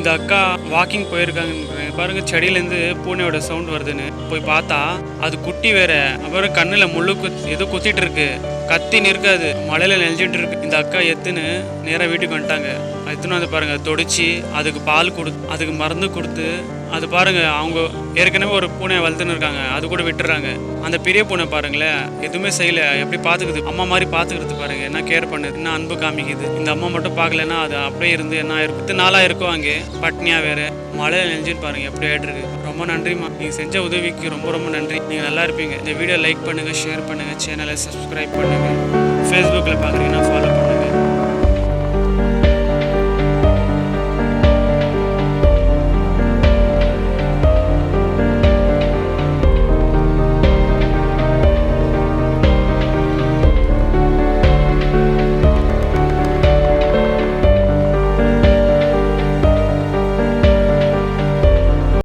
இந்த அக்கா வாக்கிங் போயிருக்காங்க பாருங்க, செடியிலேருந்து பூனையோட சவுண்ட் வருதுன்னு போய் பார்த்தா அது குட்டி வேற. அப்புறம் கண்ணில் முள்ளு ஏதோ குத்திட்டு இருக்கு, கத்தின்னு இருக்காது, மழையில நெஞ்சிட்டு இருக்கு. இந்த அக்கா எத்துன்னு நேராக வீட்டுக்கு வந்துட்டாங்க. எத்துன்னு வந்து பாருங்க தொடிச்சு அதுக்கு பால் அதுக்கு மருந்து கொடுத்து அது பாருங்க. அவங்க ஏற்கனவே ஒரு பூனை வளர்த்துன்னு இருக்காங்க, அது கூட விட்டுறாங்க. அந்த பெரிய பூனை பாருங்களேன், எதுவுமே செய்யல, எப்படி பாத்துக்குது, அம்மா மாதிரி பாத்துக்கிறது பாருங்க, என்ன கேர் பண்ணுது, என்ன அன்பு காமிக்குது. இந்த அம்மா மட்டும் பார்க்கலன்னா அது அப்படியே இருந்து என்ன ஆயிருக்கும், நாளா இருக்கும் அங்கே பட்னியா வேற, மழையில நெஞ்சுன்னு பாருங்க எப்படி ஆயிட்டு இருக்கு. ரொம்ப நன்றிம்மா, நீங்க செஞ்ச உதவிக்கு ரொம்ப ரொம்ப நன்றி. நீங்க நல்லா இருப்பீங்க. இந்த வீடியோ லைக் பண்ணுங்க, ஷேர் பண்ணுங்க, சேனலை சப்ஸ்கிரைப் பண்ணுங்க, ஃபேஸ்புக்கில் பார்க்குறீங்கன்னா ஃபாலோ பண்ணுங்க.